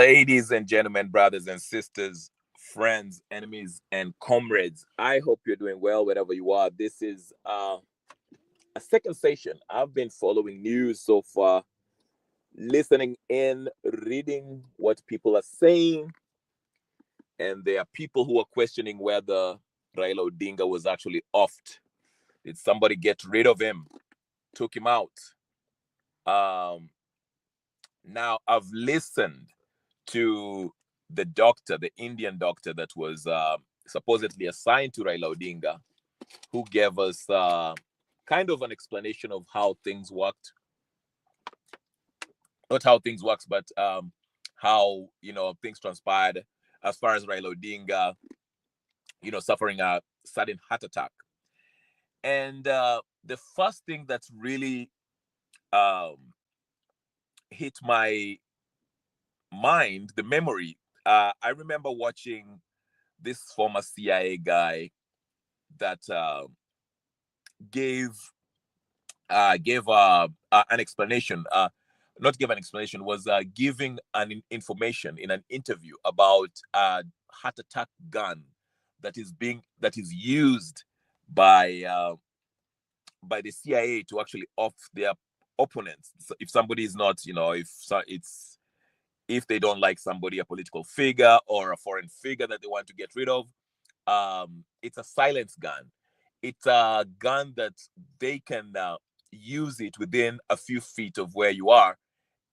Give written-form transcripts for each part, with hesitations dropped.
Ladies and gentlemen, brothers and sisters, friends, enemies, and comrades, I hope you're doing well wherever you are. This is a second session. I've been following news so far, listening in, reading what people are saying, and there are people who are questioning whether Raila Odinga was actually offed. Did somebody get rid of him? Took him out? Um, Now, I've listened to the doctor, the Indian doctor that was supposedly assigned to Raila Odinga, who gave us kind of an explanation of how things worked. Not how things works, but how things transpired as far as Raila Odinga, suffering a sudden heart attack. And the first thing that really um, hit my mind, the memory. I remember watching this former CIA guy that gave an explanation. Not give an explanation, was giving an information in an interview about a heart attack gun that is used by the CIA to actually off their opponents. So if somebody is not, if they don't like somebody, a political figure or a foreign figure that they want to get rid of, it's a silence gun. It's a gun that they can use it within a few feet of where you are,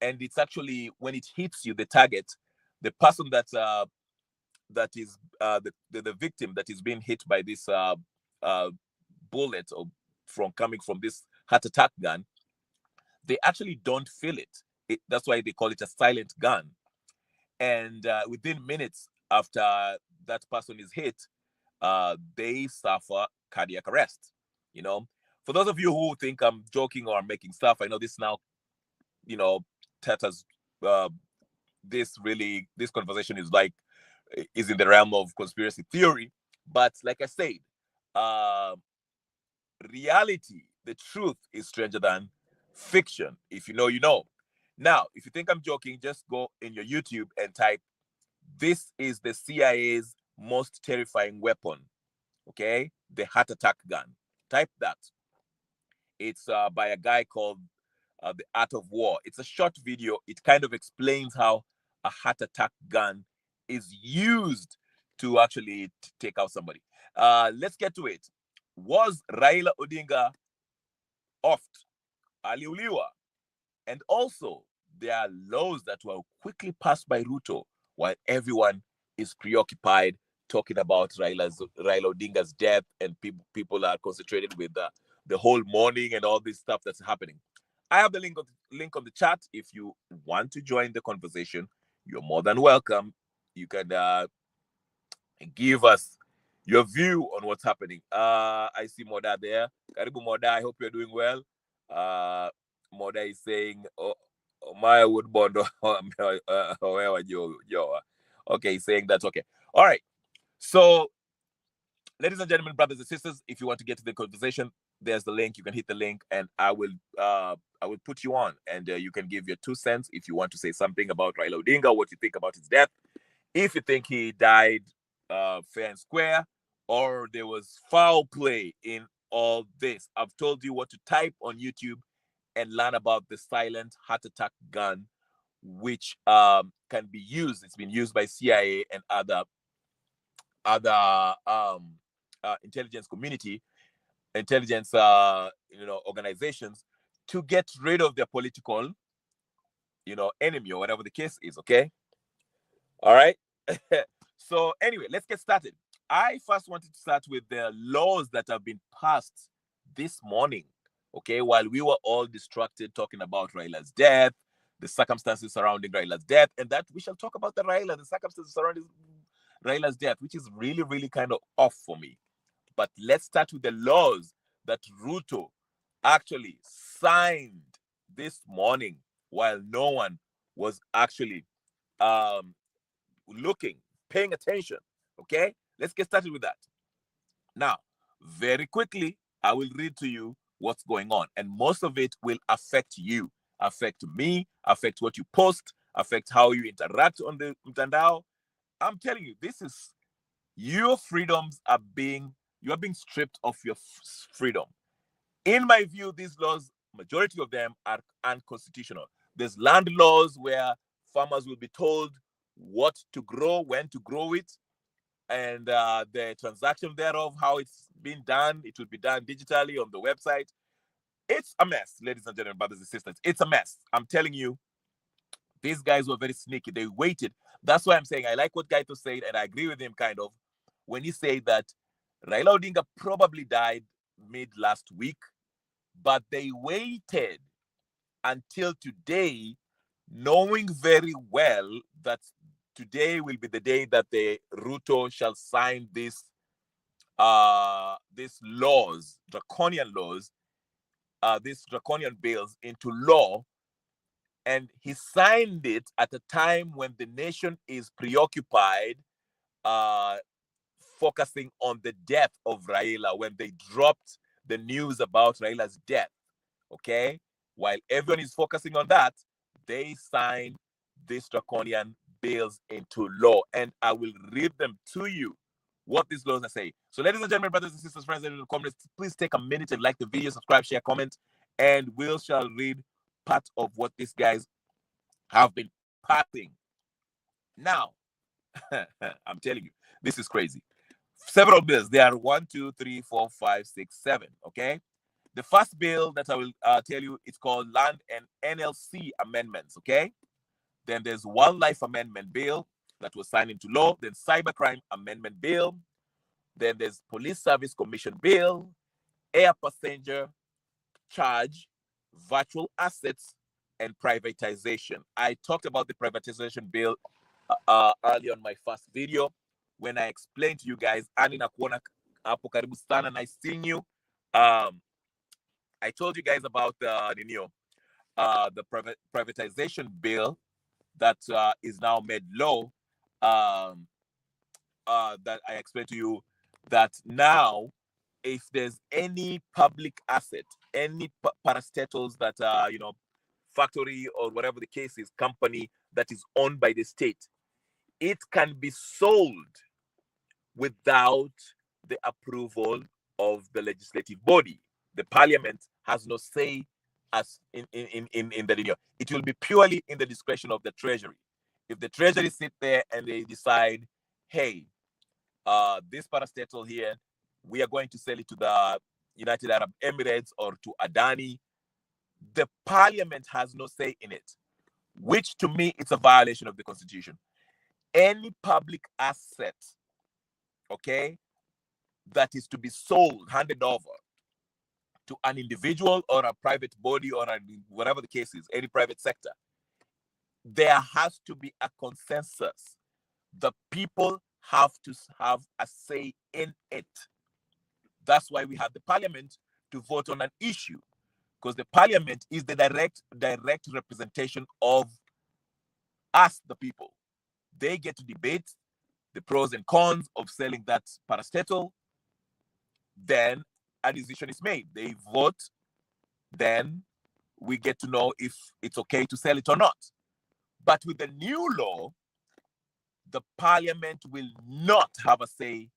and it's actually when it hits you, the target, the person that is the victim that is being hit by this uh, bullet or from coming from this heart attack gun, they actually don't feel it. That's why they call it a silent gun. And within minutes after that person is hit, they suffer cardiac arrest. You know, for those of you who think I'm joking or I'm making stuff, I know this now, tatters. Uh, this conversation is in the realm of conspiracy theory. But like I said, uh, reality, the truth is stranger than fiction. If you know, you know. Now, if you think I'm joking, just go in your YouTube and type, "This is the CIA's most terrifying weapon." Okay, the heart attack gun. Type that. It's by a guy called The Art of War. It's a short video. It kind of explains how a heart attack gun is used to actually take out somebody. Let's get to it. Was Raila Odinga offed? Aliuliwa? And also, there are laws that were quickly passed by Ruto while everyone is preoccupied talking about Raila Odinga's death, and people are concentrated with the whole morning and all this stuff that's happening. I have the link on the chat. If you want to join the conversation, you're more than welcome. You can give us your view on what's happening. I see Moda there. Karibu Moda, I hope you're doing well. Moda is saying, oh, my wood bond. Okay, he's saying that's okay. All right. So, ladies and gentlemen, brothers and sisters, if you want to get to the conversation, there's the link. You can hit the link, and I will put you on, and you can give your 2 cents if you want to say something about Raila Odinga, what you think about his death, if you think he died fair and square, or there was foul play in all this. I've told you what to type on YouTube and learn about the silent heart attack gun, which can be used. It's been used by CIA and other intelligence organizations to get rid of their political enemy, or whatever the case is. Okay, all right. So anyway, let's get started. I first wanted to start with the laws that have been passed this morning. Okay, while we were all distracted talking about Raila's death, the circumstances surrounding Raila's death, and that we shall talk about the circumstances surrounding Raila's death, which is really, really kind of off for me. But let's start with the laws that Ruto actually signed this morning while no one was actually looking, paying attention. Okay, let's get started with that. Now, very quickly, I will read to you what's going on, and most of it will affect you, affect me, affect what you post, affect how you interact on the mtandao. I'm telling you, this is your freedoms are being you are being stripped of your freedom. In my view, these laws, majority of them are unconstitutional. There's land laws where farmers will be told what to grow, when to grow it, and the transaction thereof, how it's been done. It will be done digitally on the website. It's a mess, ladies and gentlemen, brothers and sisters. It's a mess. I'm telling you, these guys were very sneaky. They waited. That's why I'm saying I like what Gaito said, and I agree with him kind of when he said that Raila Odinga probably died mid last week, but they waited until today, knowing very well that today will be the day that the Ruto shall sign these laws, draconian laws, these draconian bills into law. And he signed it at a time when the nation is preoccupied, focusing on the death of Raila, when they dropped the news about Raila's death. Okay? While everyone is focusing on that, they signed these draconian bills into law. And I will read them to you, what these laws are saying. So, ladies and gentlemen, brothers and sisters, friends, and comments, please take a minute and like the video, subscribe, share, comment, and we shall read part of what these guys have been passing. Now, I'm telling you, this is crazy. Several bills. There are 1, 2, 3, 4, 5, 6, 7. Okay. The first bill that I will tell you, it's called Land and NLC Amendments. Okay. Then there's Wildlife Amendment Bill that was signed into law. Then Cybercrime Amendment Bill. Then there's Police Service Commission Bill, Air Passenger Charge, Virtual Assets, and Privatization. I talked about the privatization bill earlier on my first video when I explained to you guys, Ani nakuona hapo karibu sana, nice seeing you. I told you guys about the privatization bill that is now made law. That I explained to you that now, if there's any public asset, any parastatals that factory or whatever the case is, company that is owned by the state, it can be sold without the approval of the legislative body. The parliament has no say as in the it will be purely in the discretion of the treasury. If the treasury sit there and they decide, hey, this parastatal here, we are going to sell it to the United Arab Emirates or to Adani, the parliament has no say in it, which to me, it's a violation of the constitution. Any public asset, okay, that is to be sold, handed over to an individual or a private body or whatever the case is, any private sector, there has to be a consensus. The people have to have a say in it. That's why we have the parliament to vote on an issue, because the parliament is the direct representation of us, the people. They get to debate the pros and cons of selling that parastatal. Then a decision is made. They vote. Then we get to know if it's okay to sell it or not. But with the new law, the parliament will not have a say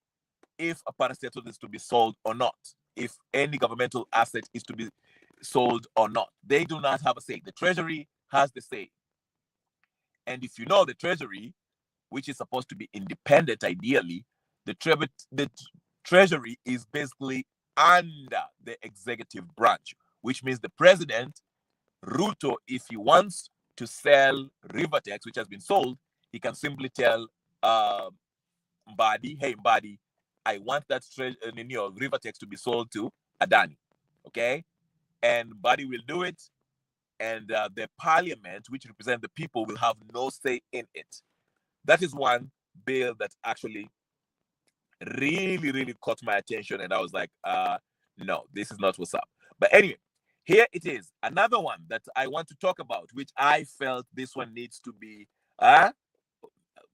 if a parastatal is to be sold or not, if any governmental asset is to be sold or not. They do not have a say. The treasury has the say. And if you know the treasury, which is supposed to be independent ideally, the treasury is basically under the executive branch, which means the president, Ruto, if he wants to sell Rivertex, which has been sold, he can simply tell Mbadi, hey, Mbadi, I want that Rivertex to be sold to Adani, okay? And Mbadi will do it, and the parliament, which represents the people, will have no say in it. That is one bill that actually really, really caught my attention, and I was like, no, this is not what's up. But anyway, here it is. Another one that I want to talk about, which I felt this one needs to be,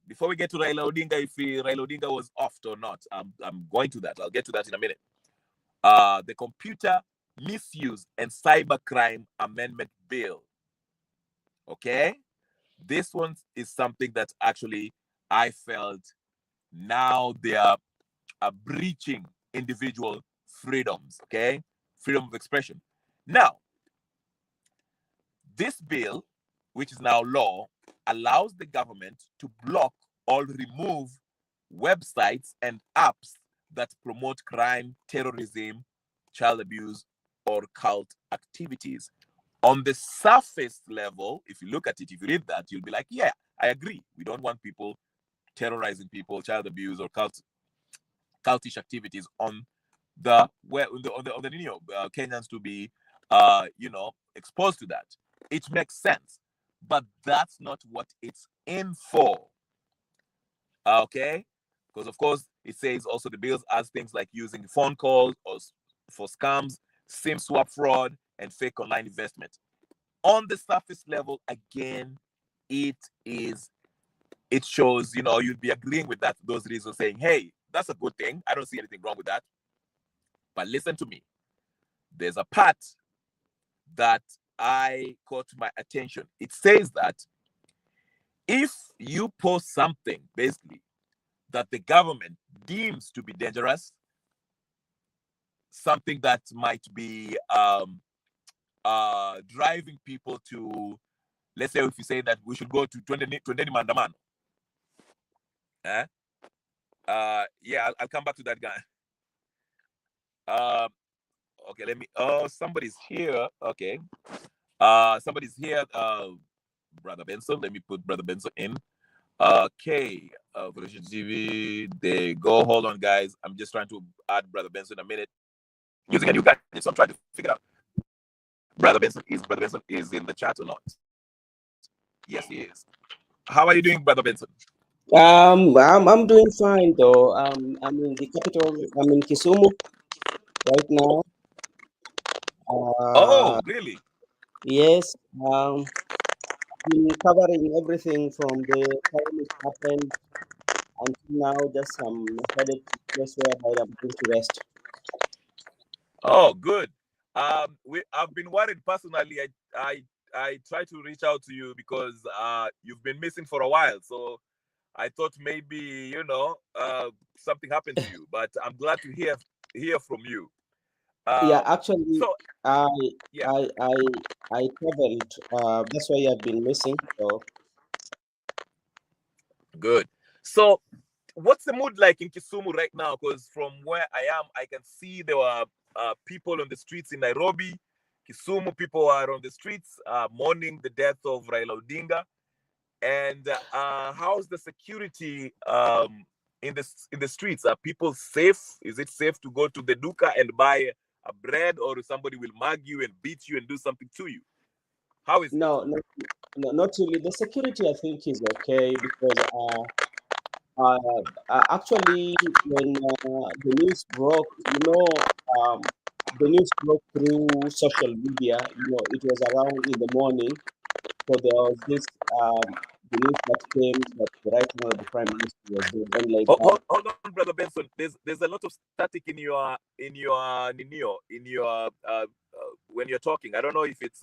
before we get to Raila Odinga, if Raila Odinga was off or not, I'm going to that. I'll get to that in a minute. The Computer Misuse and Cybercrime Amendment Bill. Okay? This one is something that actually I felt now they are breaching individual freedoms, okay? Freedom of expression. Now, this bill, which is now law, allows the government to block or remove websites and apps that promote crime, terrorism, child abuse, or cult activities. On the surface level, if you look at it, if you read that, you'll be like, yeah, I agree. We don't want people terrorizing people, child abuse, or cultish activities on the where on the Kenyans to be exposed to that. It makes sense, but that's not what it's in for. Okay, because of course it says also the bills as things like using phone calls or for scams, SIM swap fraud, and fake online investment. On the surface level, again, it shows, you'd be agreeing with that, those reasons, saying, hey, that's a good thing. I don't see anything wrong with that. But listen to me. There's a part that I caught my attention. It says that if you post something, basically, that the government deems to be dangerous, something that might be driving people to, let's say, if you say that we should go to 20 mandamano. Yeah, I'll come back to that guy. Okay, let me. Oh, somebody's here. Okay. Somebody's here. Brother Benson. Let me put Brother Benson in. Okay.Volution TV. They go. Hold on, guys. I'm just trying to add Brother Benson in a minute. Using a new guy, so I'm trying to figure out. Brother Benson is in the chat or not? Yes, he is. How are you doing, Brother Benson? I'm doing fine though. I'm in the capital. I'm in Kisumu right now. Oh, really? Yes. Been covering everything from the time it happened until now. Just headed to the place where I'm going to rest. Oh, good. I've been worried personally. I try to reach out to you because you've been missing for a while. So I thought maybe something happened to you, but I'm glad to hear from you. Yeah, actually, so I yeah, I traveled. That's why I've been missing. So good. So what's the mood like in Kisumu right now? Because from where I am, I can see there were people on the streets in Nairobi. Kisumu people are on the streets mourning the death of Raila Odinga. And how's the security in the streets? Are people safe? Is it safe to go to the duka and buy a bread, or somebody will mug you and beat you and do something to you? How is it? no, not really. The security I think is okay because actually, when the news broke, the news broke through social media. It was around in the morning. So there was this the news that came that the right honorable prime minister was dead, and like Hold on, brother Benson. There's a lot of static in your when you're talking. I don't know if it's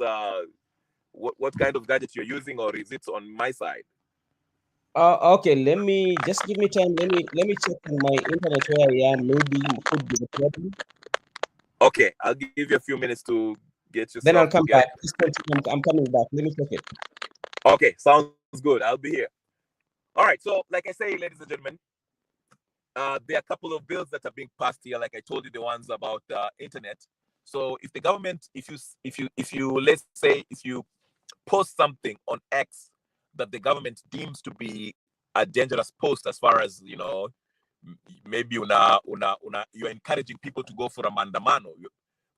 what kind of gadget you're using, or is it on my side? okay, let me just give me time. Let me check on my internet where I am. Maybe it could be the problem. Okay, I'll give you a few minutes to get Then yourself I'll come back. together. Just continue. I'm coming back. Let me check it. Okay, sounds good. I'll be here. All right. So, like I say, ladies and gentlemen, there are a couple of bills that are being passed here. Like I told you, the ones about internet. So, if the government, if you let's say if you post something on X that the government deems to be a dangerous post, as far as maybe you're encouraging people to go for a mandamano.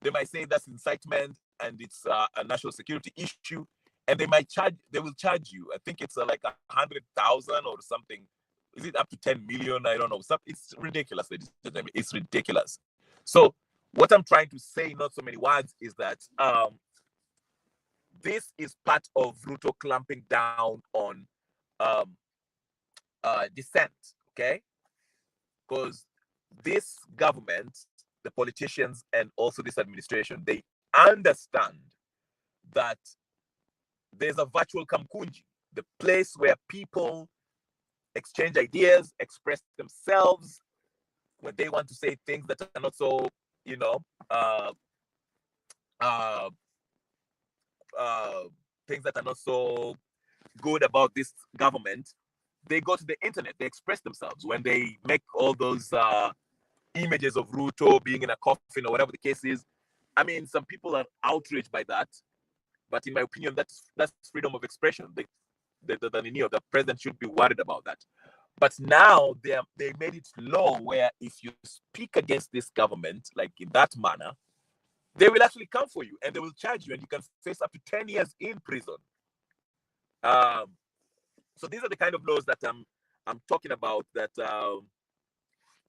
They might say that's incitement and it's a national security issue, and they will charge you. I think it's like 100,000 or something. Is it up to 10 million? I don't know. It's ridiculous. It's ridiculous. So what I'm trying to say, not so many words, is that this is part of Ruto clamping down on um, dissent. Okay, because this government, the politicians, and also this administration, they understand that there's a virtual kamkunji. the place where people exchange ideas, express themselves when they want to say things that are not so, you know, uh, uh, things that are not so good about this government. They go to the internet, they express themselves when they make all those images of Ruto being in a coffin or whatever the case is. I mean, some people are outraged by that, but in my opinion, that's freedom of expression. The president should be worried about that. But now they made it law where if you speak against this government, like in that manner, they will actually come for you and they will charge you, and you can face up to 10 years in prison. Um, so these are the kind of laws that I'm talking about. That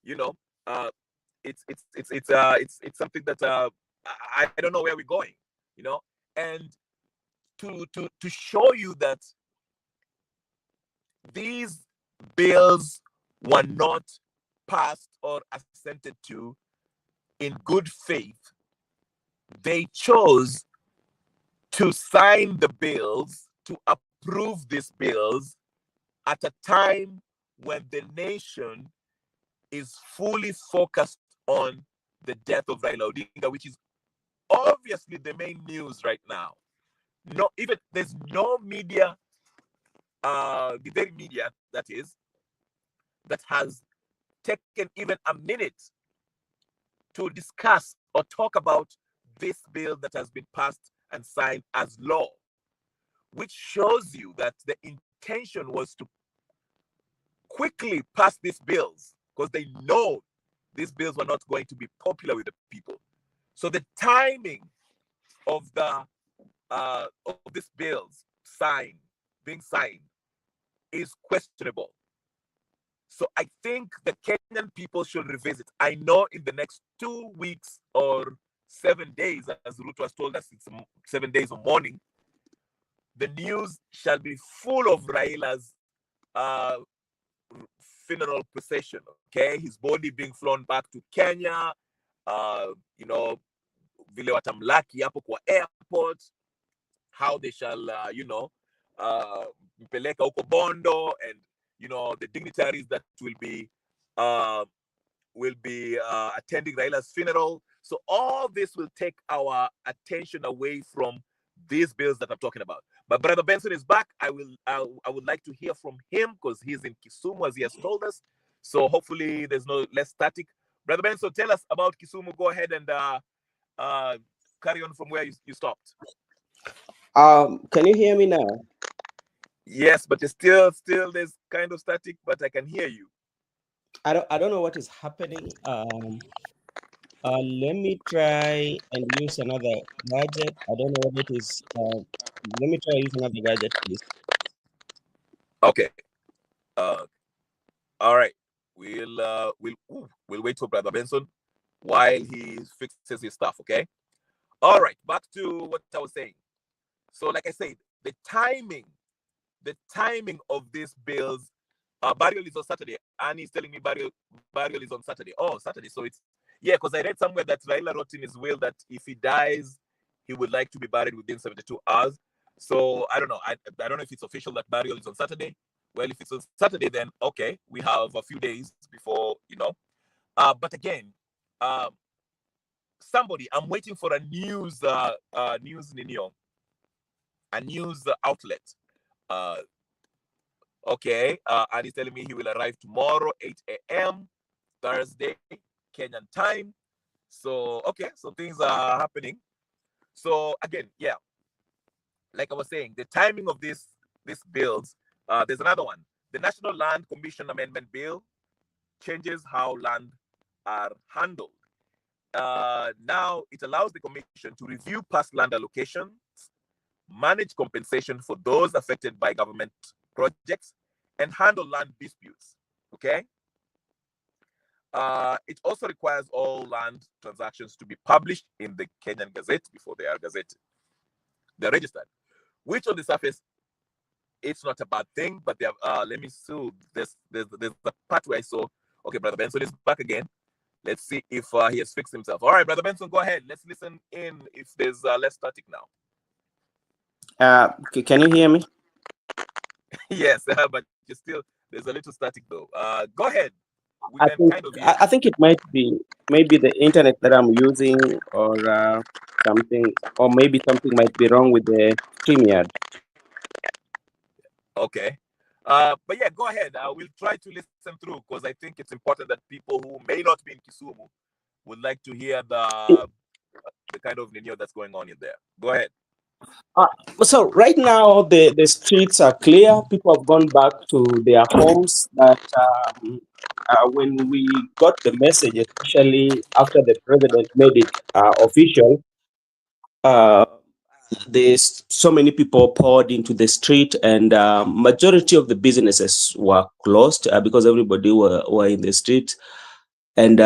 you know, uh, it's something that I don't know where we're going. You know, and to show you that these bills were not passed or assented to in good faith, they chose to sign the bills, to approve these bills at a time when the nation is fully focused on the death of Raila Odinga, which is obviously the main news right now. No, even there's no media, the very media that is, that has taken even a minute to discuss or talk about this bill that has been passed and signed as law, which shows you that the intention was to quickly pass these bills because they know these bills were not going to be popular with the people. So the timing of these bills being signed is questionable. So I think the Kenyan people should revisit. I know in the next 2 weeks or 7 days, as Ruto has told us, it's 7 days of mourning, the news shall be full of Raila's uh, funeral procession. Okay, his body being flown back to Kenya. You know, vile watamlaki hapo kwa airport, how they shall, mpeleka huko Bondo, and you know the dignitaries that will be attending Raila's funeral. So all this will take our attention away from these bills that I'm talking about. But Brother Benson is back. I would like to hear from him because he's in Kisumu, as he has told us. So hopefully there's no less static. Brother Benson, tell us about Kisumu. Go ahead and carry on from where you stopped. Can you hear me now? Yes, but it's still there's kind of static, but I can hear you. I don't know what is happening. Let me try and use another gadget. I don't know what it is. Let me try use another gadget, please. Okay. All right. We'll wait for Brother Benson while he fixes his stuff. Okay. All right. Back to what I was saying. So, like I said, the timing of these bills. Burial is on Saturday. Annie's telling me burial is on Saturday. Oh, Saturday. So it's because I read somewhere that Raila wrote in his will that if he dies, he would like to be buried within 72 hours. So I don't know. I don't know if it's official that burial is on Saturday. Well, if it's on Saturday, then okay, we have a few days before, you know. But again, somebody, I'm waiting for a news a news outlet. Okay, and he's telling me he will arrive tomorrow, 8 a.m. Thursday, Kenyan time. So okay, so things are happening. So again, yeah, like I was saying, the timing of these bills. There's another one. The National Land Commission Amendment Bill changes how land are handled. Now it allows the commission to review past land allocations, manage compensation for those affected by government projects, and handle land disputes. Okay. It also requires all land transactions to be published in the Kenyan Gazette before they are gazetted. They're registered, which on the surface, it's not a bad thing, but they have, let me see. There's the part where I saw, okay, Brother Benson is back again. Let's see if he has fixed himself. All right, Brother Benson, go ahead. Let's listen in if there's less static now. Can you hear me? Yes, but you still there's a little static though. Go ahead. We I can think kind of hear I you. think it might be maybe the internet that I'm using, or something, or maybe something might be wrong with the StreamYard. Okay. But yeah, go ahead. We'll try to listen through because I think it's important that people who may not be in Kisumu would like to hear the kind of Nino that's going on in there. Go ahead. Uh, so right now the streets are clear. People have gone back to their homes. But when we got the message, especially after the president made it official, uh, there's so many people poured into the street, and majority of the businesses were closed because everybody were in the street. And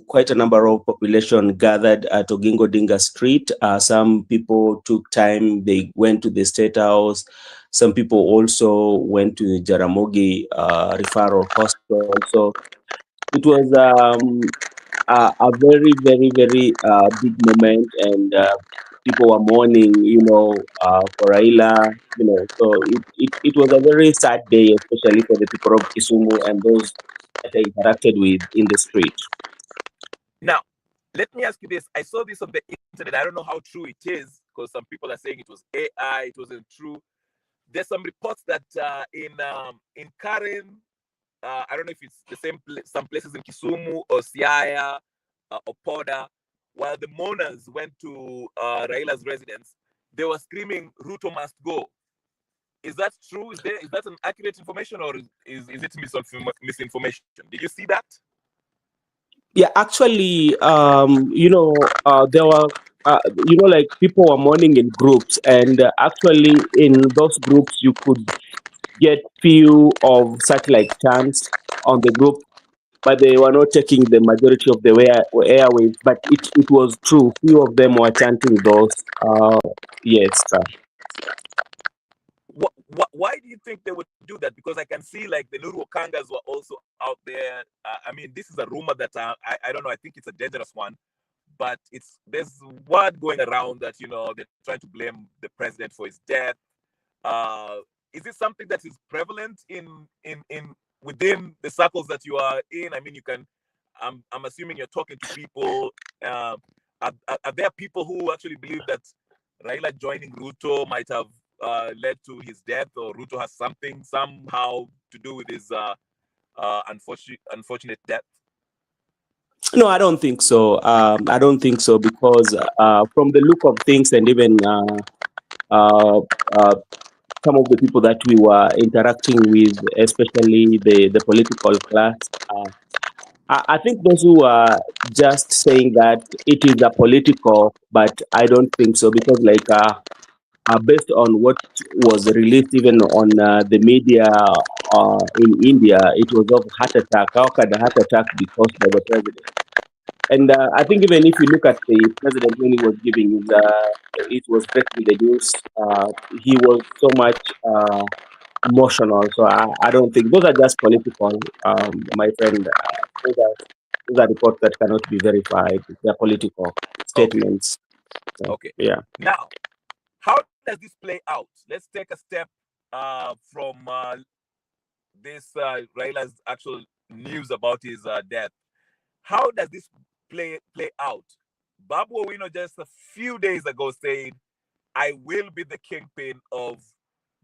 quite a number of population gathered at Odinga Street. Some people took time; they went to the State House. Some people also went to the Jaramogi Referral Hospital. So it was a very, very, very big moment, and people were mourning, for Raila. So it was a very sad day, especially for the people of Kisumu and those that I interacted with in the street. Now, let me ask you this. I saw this on the internet. I don't know how true it is because some people are saying it was AI, it wasn't true. There's some reports that in Karen, I don't know if it's the same some places in Kisumu or Siaya or Poda, while the mourners went to Raila's residence, they were screaming, "Ruto must go." Is that true? Is that an accurate information, or is it misinformation? Did you see that? Yeah, actually, there were, like people were mourning in groups, and actually in those groups you could get few of satellite chants on the group, but they were not taking the majority of the airwaves. But it was true. Few of them were chanting those. Yes. Why do you think they would do that? Because I can see like the Nuru Kangas were also out there. I mean, this is a rumor that I don't know. I think it's a dangerous one, but there's word going around that they're trying to blame the president for his death. Uh, is this something that is prevalent in within the circles that you are in? I mean, you can. I'm assuming you're talking to people. Uh, are there people who actually believe that Raila joining Ruto might have led to his death, or Ruto has something somehow to do with his unfortunate death? No, I don't think so. I don't think so because from the look of things, and even uh, uh, some of the people that we were interacting with, especially the political class. I think those who are just saying that it is a political, but I don't think so because, like, based on what was released even on the media in India, it was of heart attack. How can a heart attack be caused by the president? And I think even if you look at the president when he was giving it was breaking the news, he was so much emotional. So I don't think those are just political, my friend. Those are reports that cannot be verified. They're political Okay, statements. okay. Yeah. Now, how does this play out? Let's take a step from this Raila's actual news about his death. How does this play out? Babu Owino just a few days ago said, "I will be the kingpin of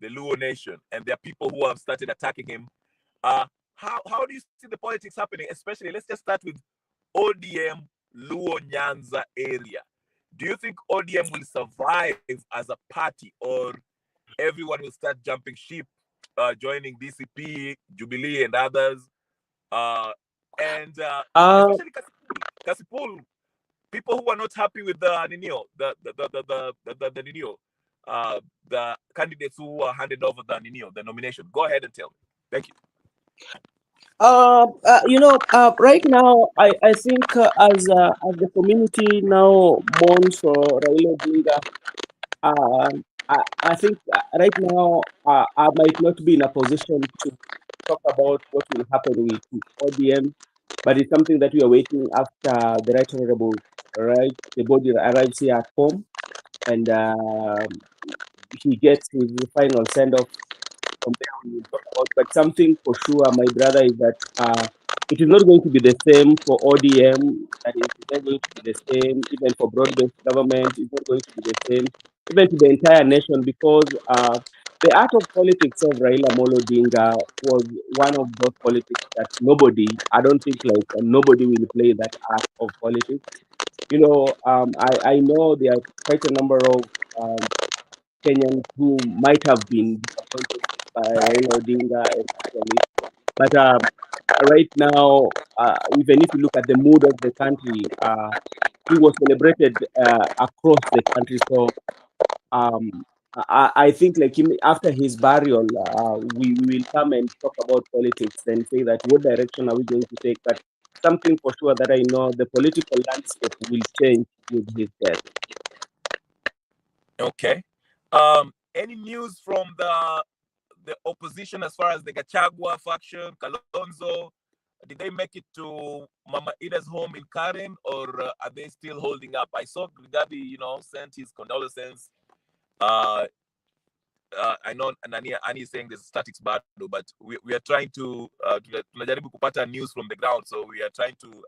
the Luo nation," and there are people who have started attacking him. How do you see the politics happening? Especially, let's just start with ODM Luo Nyanza area. Do you think ODM will survive as a party, or everyone will start jumping ship, joining DCP, Jubilee, and others? Uh, and Uh, especially Kasipul, people who are not happy with the Ninio, the Ninio, the candidates who are handed over the Ninio, the nomination. Go ahead and tell me. Thank you. right now, I think as the community now mourns for Raila Odinga, I think right now I might not be in a position to talk about what will happen with ODM, but it's something that we are waiting after the right honorable, right, the body arrives here at home, and he gets his final send off. From there we will talk about. But something for sure, my brother, is that it is not going to be the same for ODM. That is, it's not going to be the same even for broad-based government. It's not going to be the same even to the entire nation, because the art of politics of Raila Molo Odinga was one of those politics that nobody, I don't think, like nobody will play that art of politics. I know there are quite a number of Kenyans who might have been disappointed by Raila Odinga, especially. But right now, even if you look at the mood of the country, he was celebrated across the country. So I think, like, after his burial, we will come and talk about politics and say that what direction are we going to take. But something for sure that I know, the political landscape will change with his death. Okay. Any news from the opposition as far as the Gachagua faction, Kalonzo? Did they make it to Mama Ida's home in Karen, or are they still holding up? I saw Gabi, sent his condolences. Uh, I know Ani is saying there's a statics battle, but we are trying to tunajaribu kupata news from the ground, so we are trying to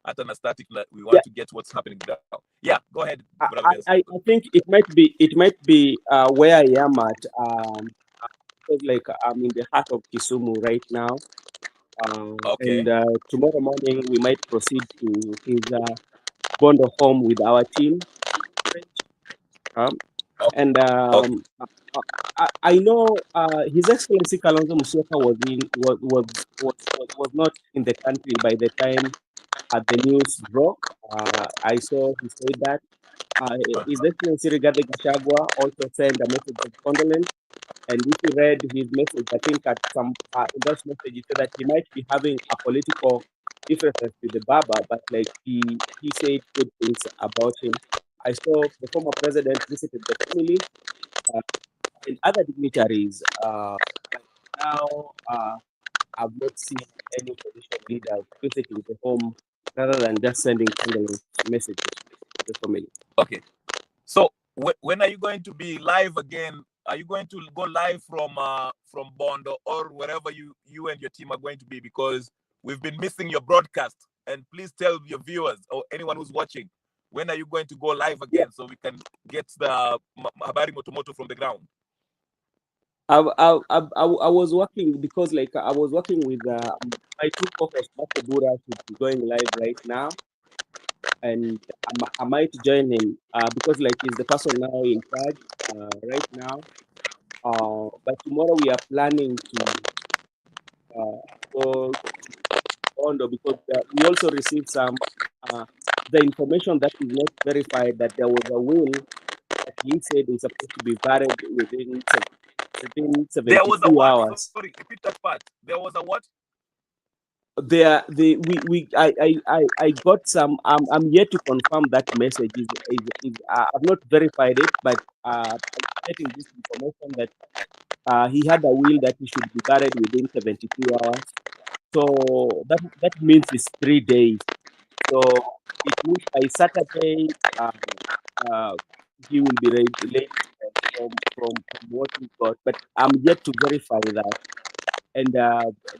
at an static, we want to get what's happening down. Yeah, go ahead, brother. I think it might be where I am at, because like I'm in the heart of Kisumu right now, Okay. and tomorrow morning we might proceed to his Bondo home with our team. And Okay. I know His Excellency Kalonzo Musyoka was not in the country by the time the news broke. I saw he said that. His Excellency Rigathi Gachagua also sent a message of condolence. And if you read his message, I think at some in that message he said that he might be having a political differences with the Baba, but like he said good things about him. I saw the former president visited the family and other dignitaries. But now I've not seen any opposition leaders visiting the home rather than just sending condolence messages to the family. Okay. So when are you going to be live again? Are you going to go live from Bondo or wherever you and your team are going to be? Because we've been missing your broadcast. And please tell your viewers or anyone who's watching, when are you going to go live again, so we can get the habari motomoto from the ground? I was working, because like I was working with my two co-hosts. Marco Bura should be going live right now, and I might join him because like he's the person now in charge right now. But tomorrow we are planning to go Bondo, because we also received some the information that is not verified, that there was a will that he said is supposed to be buried within There was a 72 what? hours. Sorry, repeat that part. There was a what? There the we I got some. I'm yet to confirm that message is I've not verified it, but I'm getting this information that he had a will that he should be buried within 72 hours. So that means it's 3 days. So it means by Saturday he will be laid from what we got, but I'm yet to verify that. And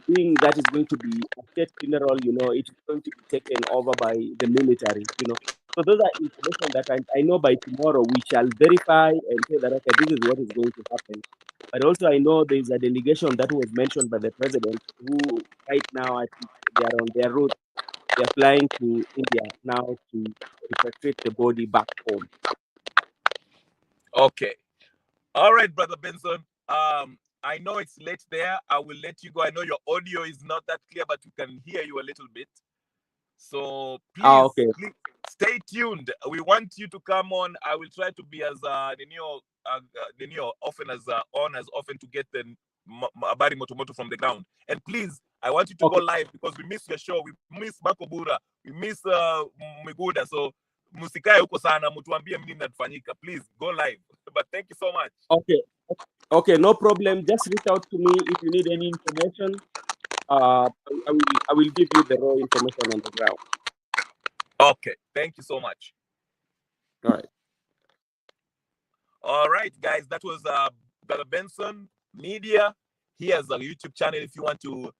being that is going to be a state funeral, it's going to be taken over by the military. So those are information that I know by tomorrow we shall verify and say that, okay, this is what is going to happen. But also I know there is a delegation that was mentioned by the president, who right now I think they are on their route. They are flying to India now to repatriate the body back home. Okay. All right, brother Benson. I know it's late there. I will let you go. I know your audio is not that clear, but we can hear you a little bit. So please, Okay. please stay tuned. We want you to come on. I will try to be as often as on as often to get the Abari Motomoto from the ground. And please, I want you to go live, because we miss your show. We miss Makobura. We miss Miguda. So musikae huko sana, mtuambie nini natufanyika. Please go live. But thank you so much. Okay, no problem. Just reach out to me if you need any information. I will give you the raw information on the ground. Okay, thank you so much. All right. All right, guys, that was Brother Benson Media. He has a YouTube channel. If you want to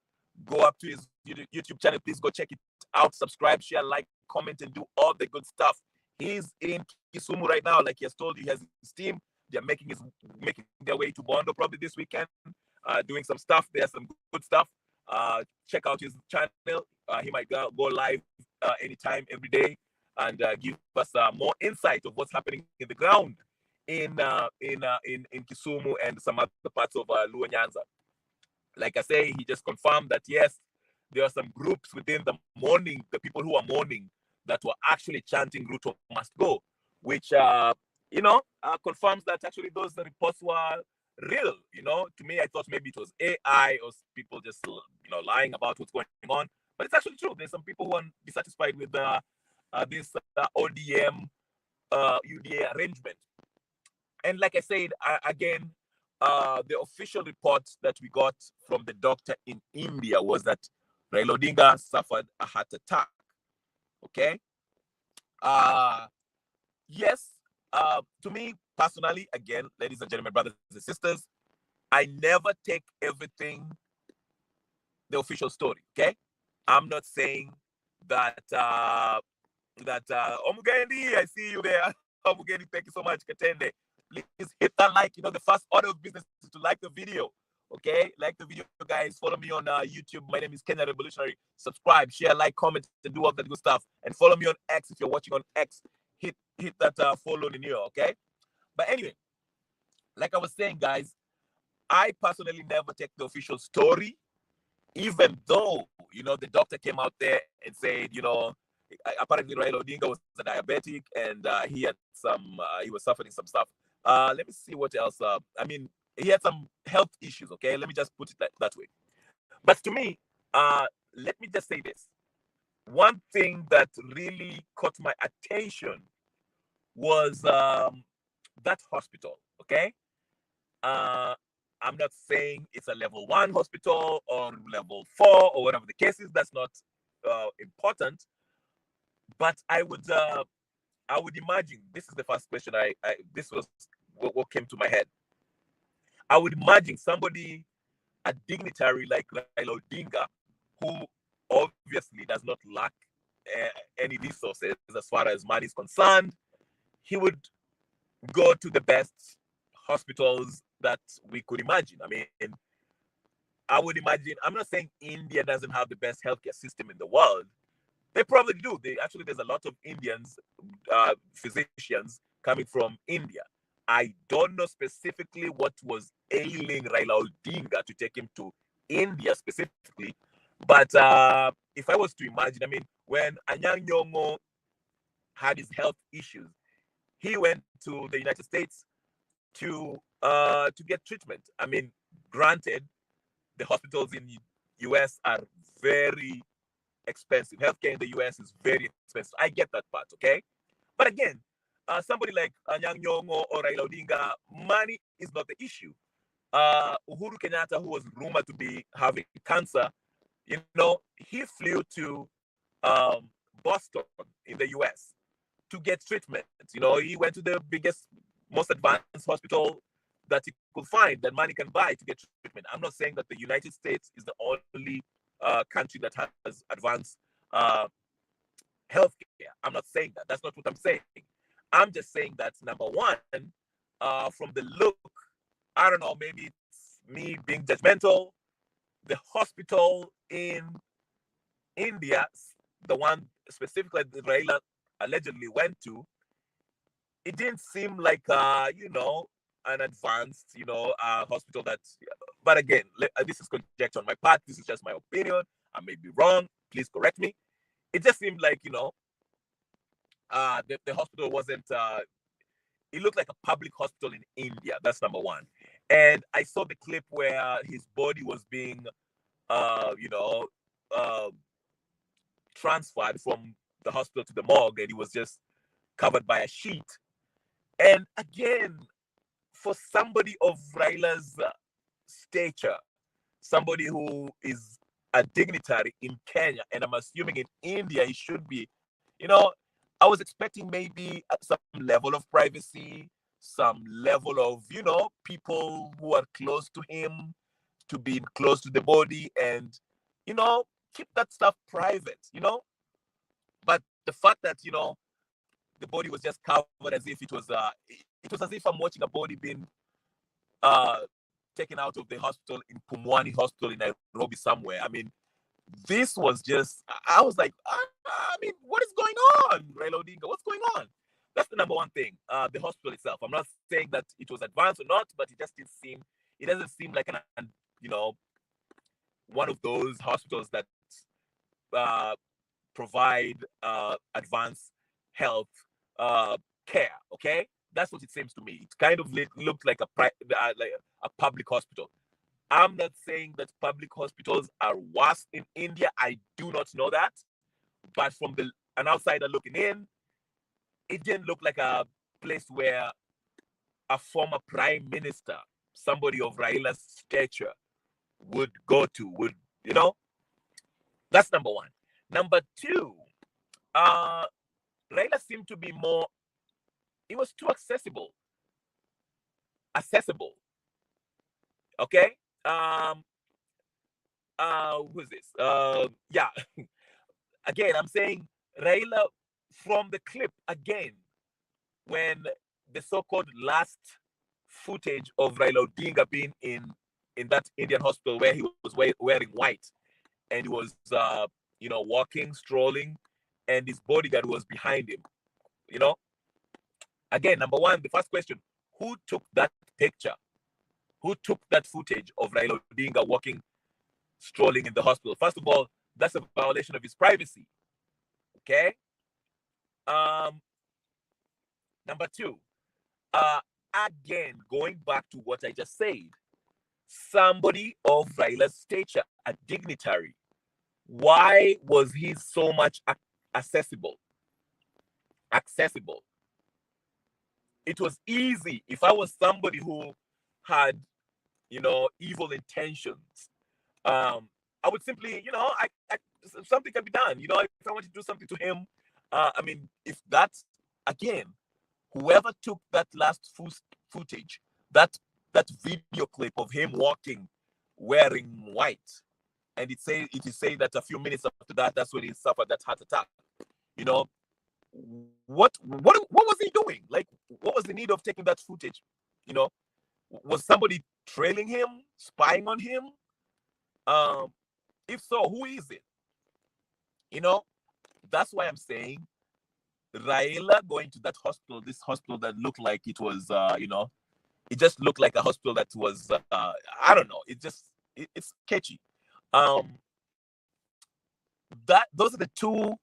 go up to his YouTube channel, please go check it out. Subscribe, share, like, comment, and do all the good stuff. He's in Kisumu right now, like he has told you. He has his team. They're making their way to Bondo probably this weekend, doing some stuff. There's some good stuff. Check out his channel. He might go live anytime, every day, and give us more insight of what's happening in the ground in Kisumu and some other parts of Luo Nyanza. Like I say, he just confirmed that yes, there are some groups within the people who are mourning, that were actually chanting Ruto must go, which confirms that actually those reports were real. To me, I thought maybe it was AI or people just lying about what's going on, but it's actually true. There's some people who are dissatisfied with this ODM UDA arrangement. And like I said, again, the official report that we got from the doctor in India was that Raila Odinga suffered a heart attack. Okay. Yes. To me personally, again, ladies and gentlemen, brothers and sisters, I never take everything the official story. Okay. I'm not saying that Omugendi, I see you there. Omugendi, thank you so much. Katende, please hit that like. The first order of business is to like the video. Okay, like the video, guys. Follow me on YouTube. My name is Kenya Revolutionary. Subscribe, share, like, comment, and do all that good stuff. And follow me on X if you're watching on X. Hit that follow in here. Okay. But anyway, like I was saying, guys, I personally never take the official story, even though the doctor came out there and said, apparently Raila Odinga was a diabetic and he was suffering some stuff. Let me see what else. He had some health issues. Okay, let me just put it that way. But to me, let me just say this. One thing that really caught my attention was that hospital. Okay, I'm not saying it's a level 1 hospital or level 4 or whatever the case is. That's not important. But I would imagine, this is the first question this was what came to my head. I would imagine somebody, a dignitary like Raila Odinga, who obviously does not lack any resources as far as money is concerned, he would go to the best hospitals that we could imagine. I would imagine, I'm not saying India doesn't have the best healthcare system in the world. They probably do. There's a lot of Indians, physicians coming from India. I don't know specifically what was ailing Raila Odinga to take him to India specifically. But if I was to imagine, when Anyang' Nyong'o had his health issues, he went to the United States to get treatment. Granted, the hospitals in the US are very expensive. Healthcare in the US is very expensive. I get that part, okay? But again, somebody like Anyang' Nyong'o or Raila Odinga, money is not the issue. Uhuru Kenyatta, who was rumored to be having cancer, he flew to Boston in the US to get treatment. He went to the biggest, most advanced hospital that he could find, that money can buy to get treatment. I'm not saying that the United States is the only country that has advanced healthcare. I'm not saying that. That's not what I'm saying. I'm just saying that, number one, from the look, I don't know, maybe it's me being judgmental. The hospital in India, the one specifically that Raila allegedly went to, it didn't seem like an advanced hospital that. But again, this is conjecture on my part. This is just my opinion. I may be wrong. Please correct me. It just seemed like the hospital wasn't. It looked like a public hospital in India. That's number one. And I saw the clip where his body was being, transferred from the hospital to the morgue, and he was just covered by a sheet. And again, for somebody of Raila's stature, somebody who is a dignitary in Kenya, and I'm assuming in India, he should be, I was expecting maybe some level of privacy, some level of, people who are close to him to being close to the body and, keep that stuff private. But the fact that, the body was just covered as if it was as if I'm watching a body being uh, taken out of the hospital in Pumwani Hospital in Nairobi somewhere. I mean, this was just, I was like, what is going on, Raila Odinga? What's going on? That's the number one thing. The hospital itself. I'm not saying that it was advanced or not, but it doesn't seem like you know, one of those hospitals that uh, provide advanced health care. Okay, that's what it seems to me. It kind of looked like like a public hospital. I'm not saying that public hospitals are worse in India. I do not know that. But from an outsider looking in, it didn't look like a place where a former prime minister, somebody of Raila's stature, would go to. That's number one. Number two, Raila seemed to be more, it was too accessible. Okay? Who is this? Yeah. Again, I'm saying Raila from the clip again, when the so-called last footage of Raila Odinga being in that Indian hospital where he was wearing white and he was walking, strolling, and his bodyguard was behind him. Again, number one, the first question: who took that picture? Who took that footage of Raila Odinga walking, strolling in the hospital? First of all, that's a violation of his privacy. Okay. Number two, again, going back to what I just said, somebody of Raila's stature, a dignitary, why was he so much accessible? It was easy. If I was somebody who had, evil intentions, I would simply, something can be done. If I want to do something to him, if that's, again, whoever took that last footage, that video clip of him walking wearing white, and it is saying that a few minutes after that, that's when he suffered that heart attack. What was he doing? Like, what was the need of taking that footage? Was somebody trailing him, spying on him? If so, who is it? That's why I'm saying Raila going to that hospital, this hospital that looked like it was, it just looked like a hospital that was, I don't know. It's sketchy. Those are the two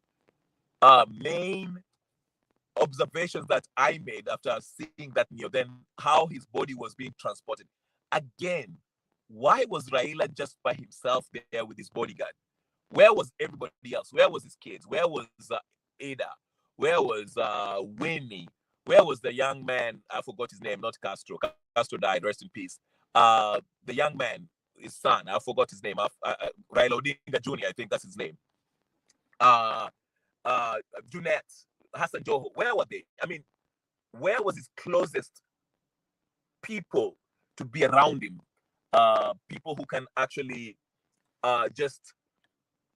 main observations that I made after seeing that news. Then how his body was being transported. Again, why was Raila just by himself there with his bodyguard? Where was everybody else? Where was his kids? Where was Ada? Where was Winnie? Where was the young man? I forgot his name, not Castro. Castro died, rest in peace. The young man, his son, I forgot his name. Raila Odinga Jr., I think that's his name. Junet, Hassan Joho, where were they? I mean, where was his closest people to be around him? People who can actually just,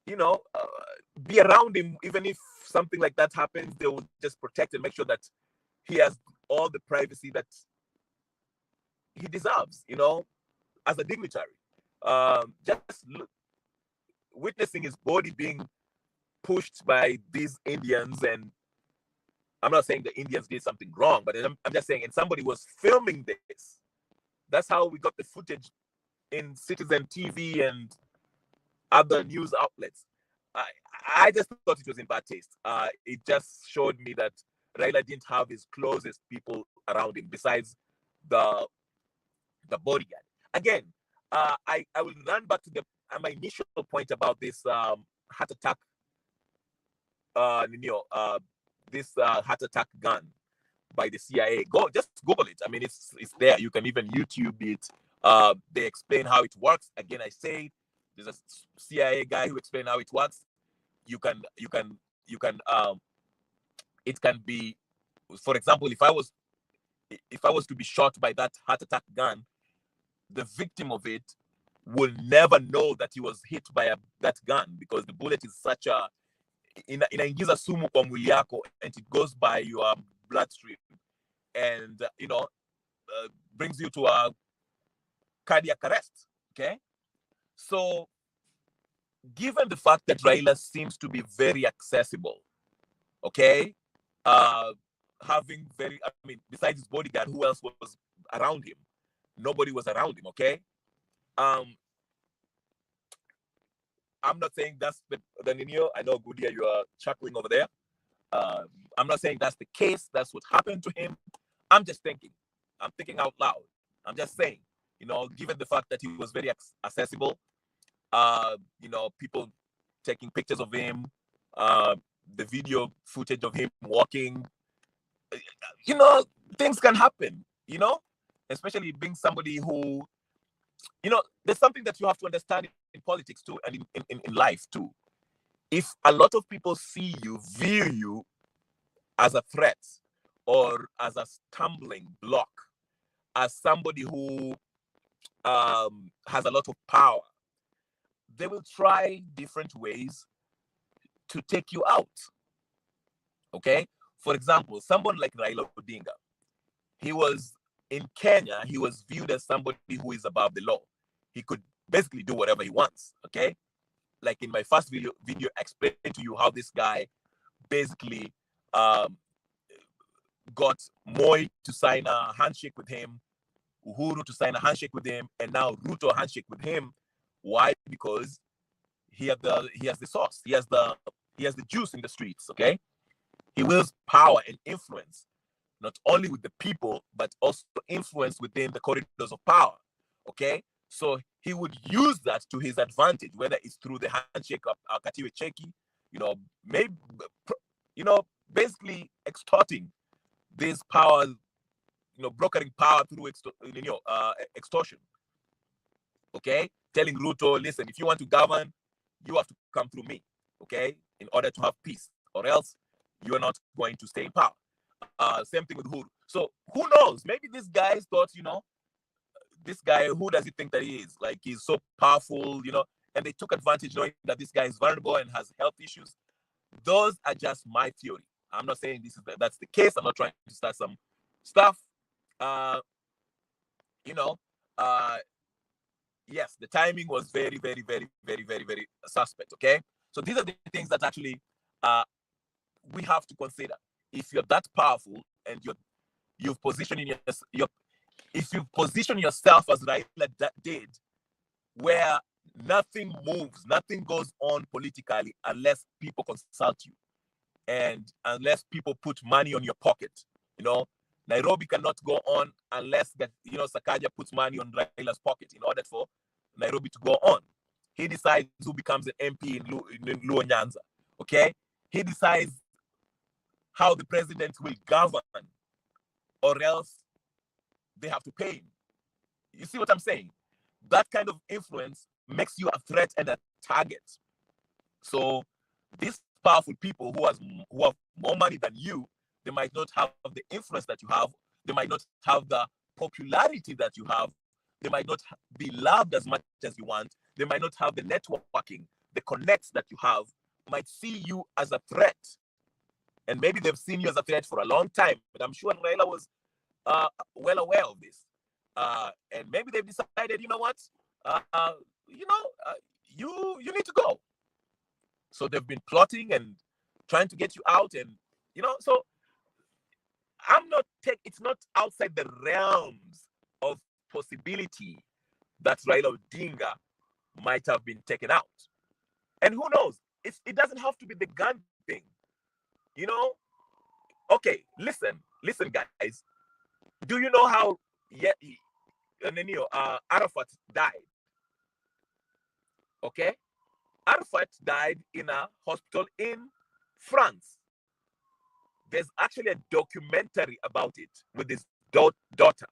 be around him, even if something like that happens, they will just protect and make sure that he has all the privacy that he deserves, as a dignitary. Just witnessing his body being pushed by these Indians, and I'm not saying the Indians did something wrong, but I'm just saying, and somebody was filming this. That's how we got the footage in Citizen TV and other news outlets. I just thought it was in bad taste. It just showed me that Raila didn't have his closest people around him besides the bodyguard. Again, I will run back to my initial point about this heart attack. This heart attack gun by the CIA. Just Google it. I mean, it's there. You can even YouTube it. They explain how it works. Again, I say there's a CIA guy who explains how it works. You can it can be, for example, if if I was to be shot by that heart attack gun, the victim of it will never know that he was hit by that gun, because the bullet is such a inaingiza sumu kwa mwili yako, and it goes by your bloodstream, and brings you to a cardiac arrest. Okay, so given the fact that Raila seems to be very accessible, okay, having besides his bodyguard, who else was around him? Nobody was around him. Okay, I'm not saying that's the Nino. I know, Goodia, you are chuckling over there. I'm not saying that's the case. That's what happened to him. I'm just thinking. I'm thinking out loud. I'm just saying, given the fact that he was very accessible, people taking pictures of him, the video footage of him walking, things can happen, especially being somebody who, there's something that you have to understand in politics too, and in life too. If a lot of people view you as a threat or as a stumbling block, as somebody who has a lot of power, they will try different ways to take you out. Okay? For example, someone like Raila Odinga, he was in Kenya, he was viewed as somebody who is above the law. He could basically do whatever he wants. Okay? Like in my first video, I explained to you how this guy basically got Moi to sign a handshake with him, Uhuru to sign a handshake with him, and now Ruto a handshake with him. Why? Because he has the sauce. He has the juice in the streets. Okay, he wields power and influence, not only with the people, but also influence within the corridors of power. Okay, so he would use that to his advantage, whether it's through the handshake of Katiwe Cheki, maybe, basically extorting these powers, brokering power through extortion. Okay, telling Ruto, listen, if you want to govern, you have to come through me. Okay, in order to have peace, or else you are not going to stay in power. Same thing with Uhuru. So who knows? Maybe this guy thought, this guy, who does he think that he is? Like, he's so powerful, and they took advantage knowing that this guy is vulnerable and has health issues. Those are just my theory. I'm not saying that's the case. I'm not trying to start some stuff. Yes, the timing was very, very, very, very, very, very suspect. Okay, so these are the things that actually we have to consider. If you're that powerful and you've positioned if you position yourself as Raila did, where nothing moves, nothing goes on politically unless people consult you, and unless people put money on your pocket. Nairobi cannot go on unless Sakaja puts money on Raila's pocket in order for Nairobi to go on. He decides who becomes an MP in Luo Nyanza. Okay, he decides how the president will govern, or else they have to pay him. You see what I'm saying? That kind of influence makes you a threat and a target. So these powerful people who have more money than you, they might not have the influence that you have. They might not have the popularity that you have. They might not be loved as much as you want. They might not have the networking, the connects that you have. Might see you as a threat. And maybe they've seen you as a threat for a long time. But I'm sure Raila was well aware of this. And maybe they've decided, you know what? You need to go. So they've been plotting and trying to get you out. And, so it's not outside the realms of possibility that Raila Odinga might have been taken out. And who knows? It doesn't have to be the gun thing. Okay, listen, guys. Do you know how Arafat died? Okay, Arafat died in a hospital in France. There's actually a documentary about it with his daughter,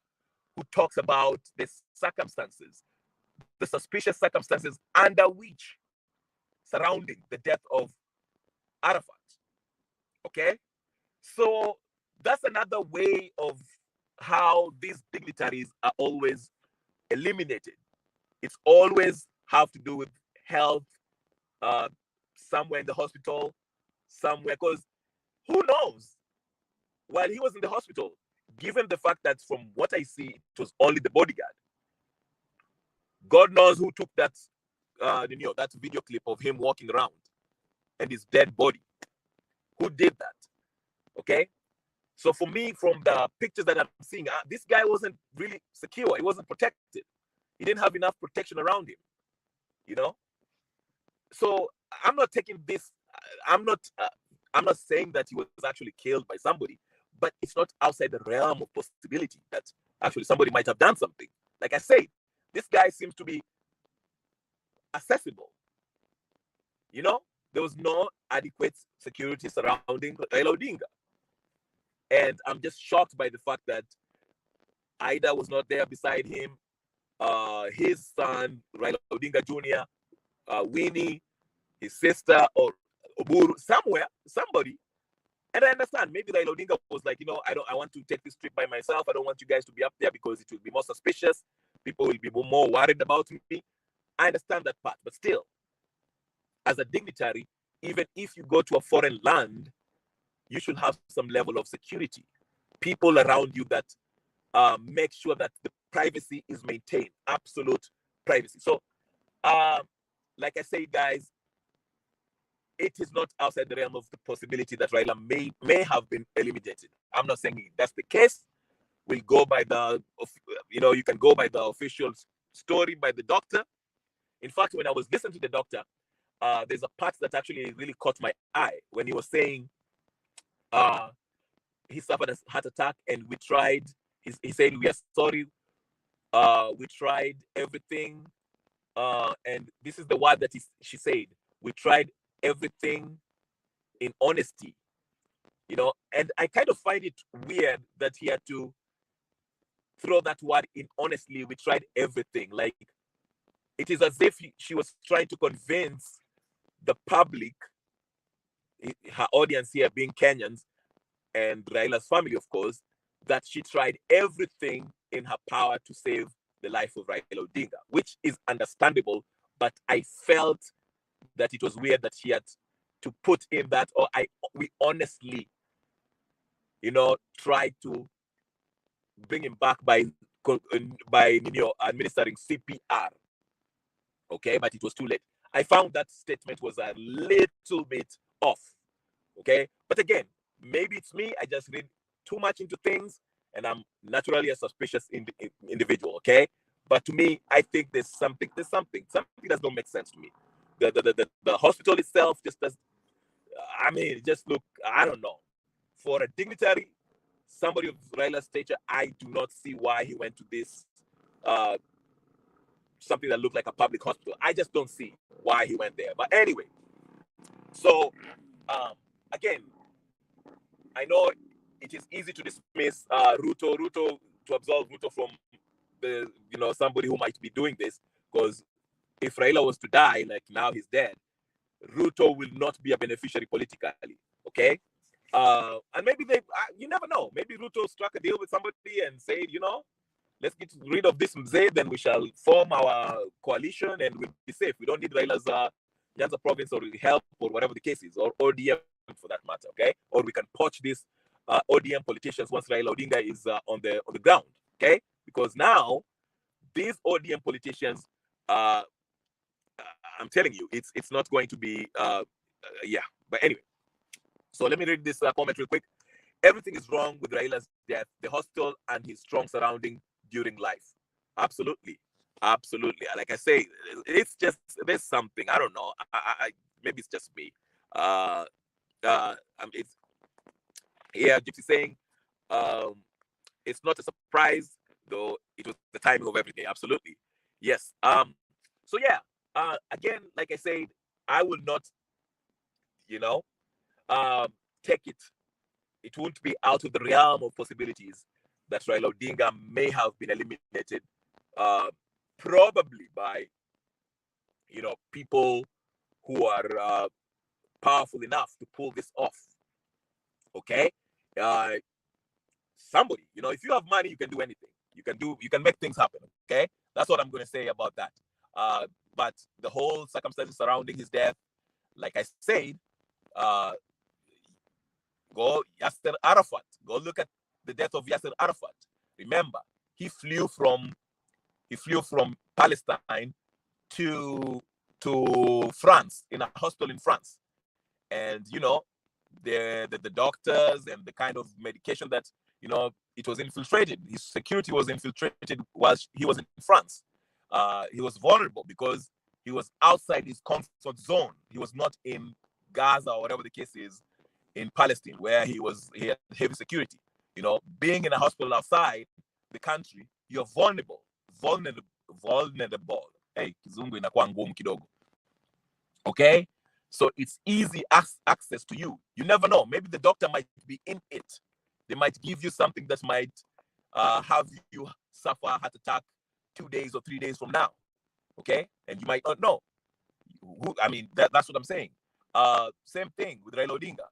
who talks about the circumstances, the suspicious circumstances under which surrounding the death of Arafat. Okay, so that's another way of how these dignitaries are always eliminated. It's always have to do with health, uh, somewhere in the hospital, somewhere. Because who knows? While he was in the hospital, given the fact that from what I see, it was only the bodyguard. God knows who took that, that video clip of him walking around and his dead body. Who did that? Okay. So for me, from the pictures that I'm seeing, this guy wasn't really secure. He wasn't protected. He didn't have enough protection around him. You know. So I'm not taking this. I'm not. I'm not saying that he was actually killed by somebody, but it's not outside the realm of possibility that actually somebody might have done something. Like I said, this guy seems to be accessible. You know, there was no adequate security surrounding Raila Odinga. And I'm just shocked by the fact that Ida was not there beside him. His son, Raila Odinga Jr., Winnie, his sister, or Oburu, somewhere, somebody. And I understand maybe Raila Odinga was like, I want to take this trip by myself. I don't want you guys to be up there because it will be more suspicious. People will be more worried about me. I understand that part, but still, as a dignitary, even if you go to a foreign land, you should have some level of security. People around you that make sure that the privacy is maintained, absolute privacy. So, like I say, guys, it is not outside the realm of the possibility that Raila may have been eliminated. I'm not saying that's the case. We'll go by you can go by the official story by the doctor. In fact, when I was listening to the doctor, there's a part that actually really caught my eye when he was saying uh, he suffered a heart attack and we tried. He said, we are sorry. We tried everything. And this is the word that she said. We tried everything in honesty. And I kind of find it weird that he had to throw that word in honestly. We tried everything. Like, it is as if she was trying to convince the public, her audience here being Kenyans and Raila's family, of course, that she tried everything in her power to save the life of Raila Odinga, which is understandable. But I felt that it was weird that she had to put in that, or we honestly, tried to bring him back by administering CPR. Okay, but it was too late. I found that statement was a little bit off. Okay, but again, maybe it's me. I just read too much into things, and I'm naturally a suspicious individual. Okay, but to me, I think there's something that don't make sense to me. The hospital itself just does. I mean, it just look. I don't know. For a dignitary, somebody of Raila's stature, I do not see why he went to this something that looked like a public hospital. I just don't see why he went there. But anyway, so again, I know it is easy to dismiss Ruto to absolve Ruto from the somebody who might be doing this, because if Raila was to die, like now he's dead, Ruto will not be a beneficiary politically. Okay, and maybe you never know. Maybe Ruto struck a deal with somebody and said, let's get rid of this Mzee, then we shall form our coalition and we'll be safe. We don't need Raila's Nyanza province or help or whatever the case is, or ODM for that matter, okay? Or we can poach these ODM politicians once Raila Odinga is on the ground, okay? Because now these ODM politicians, I'm telling you, it's not going to be, yeah. But anyway, so let me read this comment real quick. Everything is wrong with Raila's death, the hospital, and his strong surrounding during life. Absolutely. Absolutely. Like I say, it's just, there's something, I don't know. Maybe it's just me. It's here, Gypsy saying, it's not a surprise, though it was the timing of everything. Absolutely. Yes. So yeah, again, like I said, I will not, you know, take it. It won't be out of the realm of possibilities that Raila Odinga may have been eliminated, probably by, people who are powerful enough to pull this off. Okay, somebody, if you have money, you can do anything. You can make things happen. Okay, that's what I'm going to say about that. But the whole circumstances surrounding his death, like I said, uh, go Yasser Arafat. Go look at the death of Yasser Arafat. Remember, he flew from Palestine to France, in a hospital in France, and the doctors and the kind of medication that it was infiltrated. His security was infiltrated while he was in France. He was vulnerable because he was outside his comfort zone. He was not in Gaza or whatever the case is in Palestine, where he had heavy security. Being in a hospital outside the country, you're vulnerable. Hey, kizungu inakuwa ngumu kidogo. Okay? So it's easy access to you. You never know. Maybe the doctor might be in it. They might give you something that might have you suffer a heart attack 2 days or 3 days from now. Okay? And you might not know. That's what I'm saying. Same thing with Raila Odinga.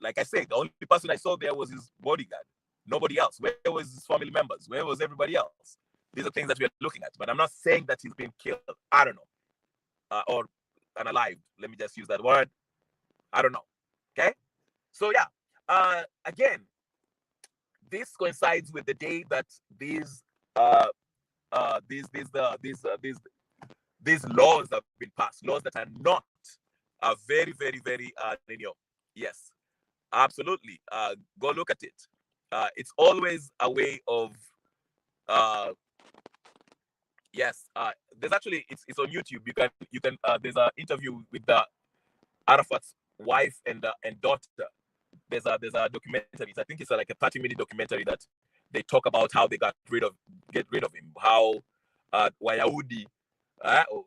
Like I said, the only person I saw there was his bodyguard. Nobody else. Where was his family members? Where was everybody else? These are things that we are looking at. But I'm not saying that he's been killed. I don't know. Or unalived. Let me just use that word. I don't know. Okay? So yeah. Again, this coincides with the day that these laws have been passed. Laws that are not very, very, very linear. Yes, absolutely. Go look at it. It's always a way of yes. There's actually it's on YouTube. You can there's an interview with the Arafat's wife and daughter. There's a documentary. I think it's like a 30-minute documentary that they talk about how they get rid of him. How Wayahudi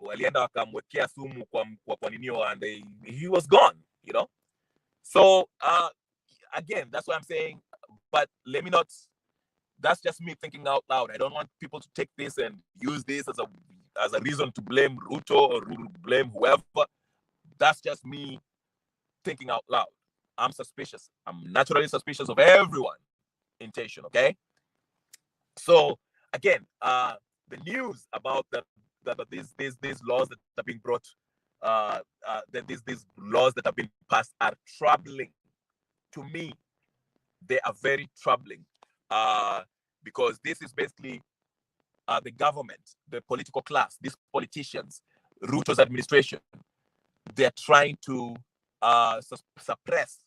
walienda wakamwekea sumu kwa ninio, and he was gone. So again, that's what I'm saying. But let me not. That's just me thinking out loud. I don't want people to take this and use this as a reason to blame Ruto or blame whoever. That's just me thinking out loud. I'm suspicious. I'm naturally suspicious of everyone intention. Okay. So again, the news about these laws that are being brought, that these laws that have been passed are troubling to me. They are very troubling because this is basically the government, the political class, these politicians, Ruto's administration. They're trying to suppress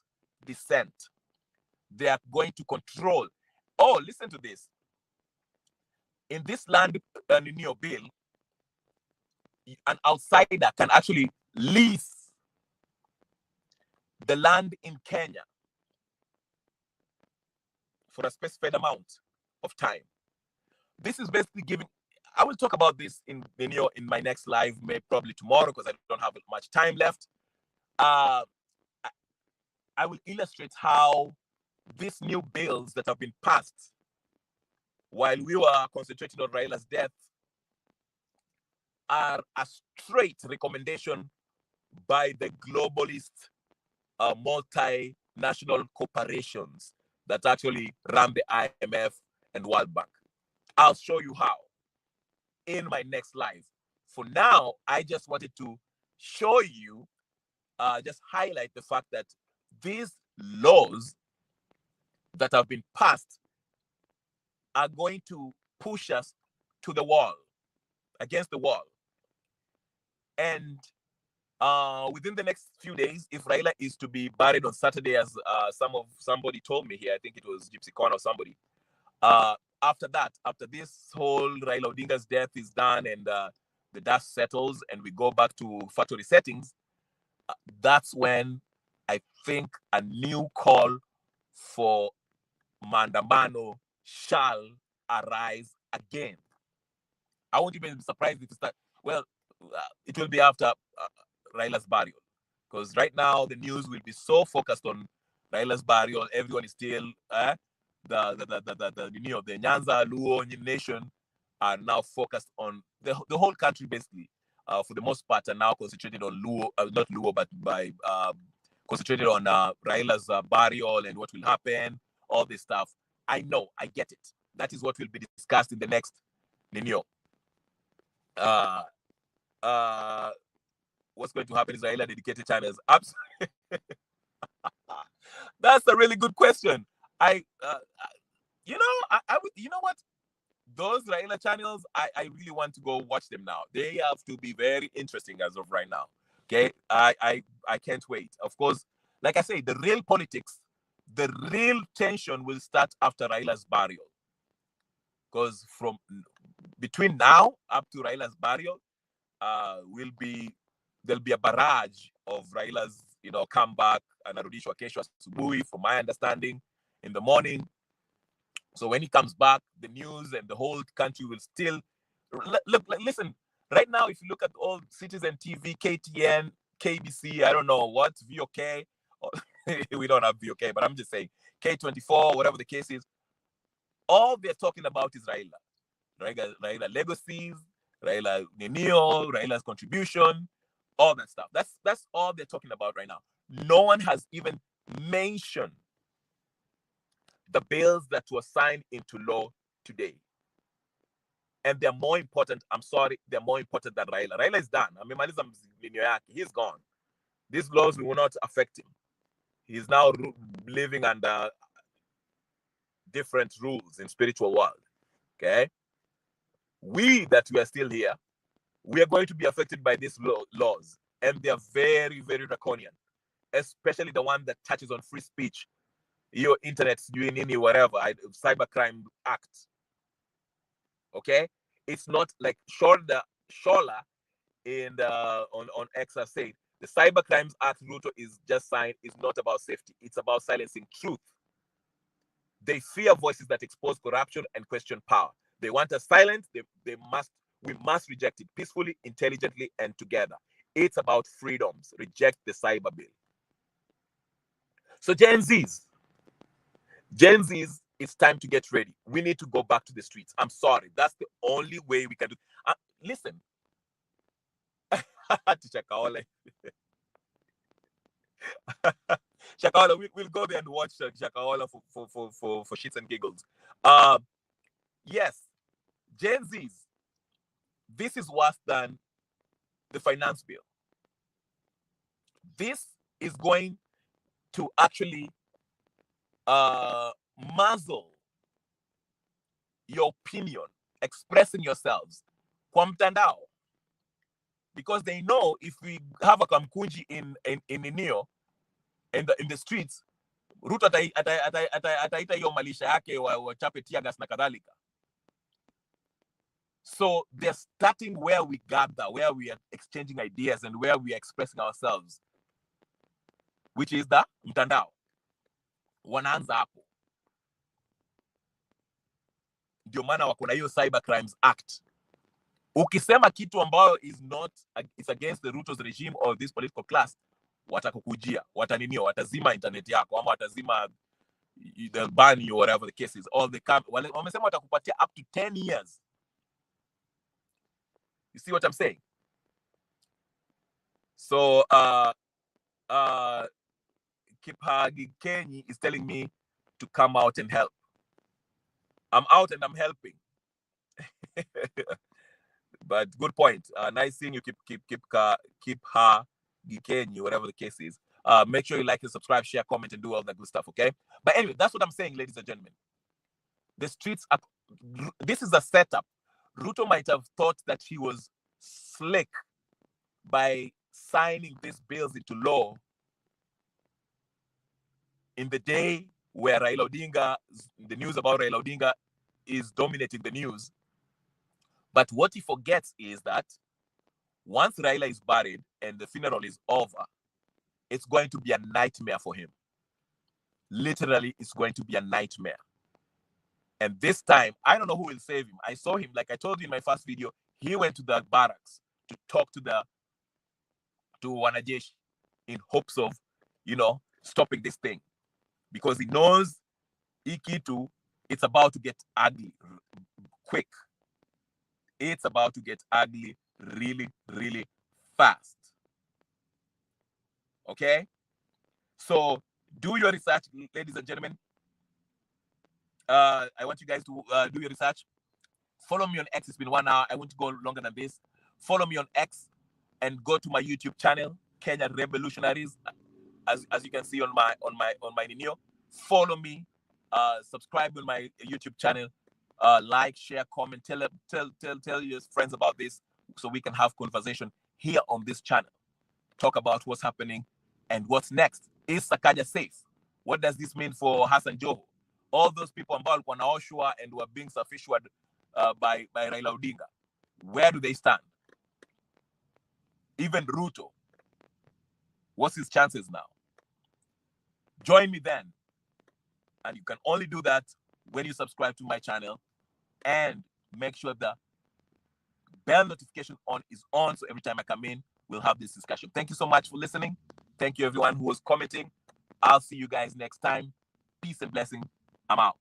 dissent. They are going to control. Oh, listen to this. In this land renewal bill, an outsider can actually lease the land in Kenya for a specified amount of time. This is basically giving. I will talk about this in my next live, maybe probably tomorrow, because I don't have much time left. I will illustrate how these new bills that have been passed while we were concentrating on Raila's death are a straight recommendation by the globalist multinational corporations that actually run the IMF and World Bank. I'll show you how in my next live. For now, I just wanted to show you, just highlight the fact that these laws that have been passed are going to push us to the wall, against the wall. And within the next few days, if Raila is to be buried on Saturday, as somebody told me here, I think it was Gypsy Con or somebody, after this whole Raila Odinga's death is done and the dust settles and we go back to factory settings, that's when I think a new call for Mandamano shall arise again. I won't even be surprised if it starts. Well, it will be after Raila's burial, because right now the news will be so focused on Raila's burial. Everyone is still the Nyanza Luo nation are now focused on the whole country basically. For the most part, are now concentrated on Luo, not Luo, but by concentrated on Raila's burial and what will happen. all this stuff. I know, I get it. That is what will be discussed in the next Ninio. What's going to happen is Raila dedicated channels. That's a really good question. I would, you know what? Those Raila channels, I really want to go watch them now. They have to be very interesting as of right now. Okay, I can't wait. Of course, like I say, the real politics, the real tension will start after Raila's burial. Because from between now up to Raila's burial, there'll be a barrage of Raila's, comeback and Arudishwa Kesho Asubuhi, from my understanding, in the morning. So when he comes back, the news and the whole country will still look. Listen, right now, if you look at all Citizen TV, KTN, KBC, I don't know what, VOK, we don't have VOK, but I'm just saying K24, whatever the case is, all they're talking about is Raila legacies, Raila Nenio, Raila's contribution, all that stuff. That's all they're talking about right now. No one has even mentioned the bills that were signed into law today. And they're more important. I'm sorry, they're more important than Raila. Raila is done. I mean, he's gone. These laws will not affect him. He's now living under different rules in spiritual world. Okay? We that we are still here, we are going to be affected by these laws. And they are very, very draconian, especially the one that touches on free speech, your internet, doing any whatever, Cybercrime Act. Okay, it's not like Shola in on X has said the Cybercrimes Act Ruto is just signed is not about safety. It's about silencing truth. They fear voices that expose corruption and question power. They want us silent. We must reject it peacefully, intelligently, and together. It's about freedoms. Reject the cyber bill. So Gen Zs, it's time to get ready. We need to go back to the streets. I'm sorry. That's the only way we can do. Listen. Teacher Kaole. Shakaola, we'll go there and watch Shakaola for shits and giggles. Yes, Gen Zs, this is worse than the finance bill. This is going to actually muzzle your opinion, expressing yourselves kwa mtandao, because they know if we have a kamkunji in Neo in the streets, Ruto ataita hiyo malisha yake wachape tear gas na kadhalika. So they're starting where we gather, where we are exchanging ideas and where we are expressing ourselves, which is the mtandao. Wanaanza hapo. Ndio maana wako na hiyo Cyber Crimes Act. Ukisema kitu ambayo is against the Ruto's regime or this political class, watakukujia, watazima internet yako, ama watazima, they'll ban you, whatever the case is. Wamesema watakupatia up to 10 years. You see what I'm saying? So Kipagi Kenyi is telling me to come out and help. I'm out and I'm helping. But good point. Nice seeing you. Keep her Gikenyi, whatever the case is. Make sure you like and subscribe, share, comment, and do all that good stuff. Okay. But anyway, that's what I'm saying, ladies and gentlemen. The streets are. This is a setup. Ruto might have thought that he was slick by signing these bills into law in the day where Raila Odinga, the news about Raila Odinga is dominating the news. But what he forgets is that once Raila is buried and the funeral is over, it's going to be a nightmare for him. Literally, it's going to be a nightmare. And this time, I don't know who will save him. I saw him, like I told you in my first video, he went to the barracks to talk to Wanajeshi in hopes of, stopping this thing. Because he knows Ikitu, it's about to get ugly quick. It's about to get ugly really, really fast. Okay? So do your research, ladies and gentlemen. I want you guys to do your research. Follow me on X. It's been 1 hour. I want to go longer than this. Follow me on X and go to my YouTube channel, Kenya Revolutionaries. As you can see on my Nino. Follow me, subscribe on my YouTube channel, like, share, comment, tell your friends about this, so we can have conversation here on this channel. Talk about what's happening and what's next. Is Sakaja safe? What does this mean for Hassan Joho? All those people ambao walikuwa naoshwa and were being sufficiented by Raila Odinga. Where do they stand? Even Ruto, what's his chances now? Join me then. And you can only do that when you subscribe to my channel and make sure the bell notification is on, so every time I come in, we'll have this discussion. Thank you so much for listening. Thank you everyone who was commenting. I'll see you guys next time. Peace and blessing. I'm out.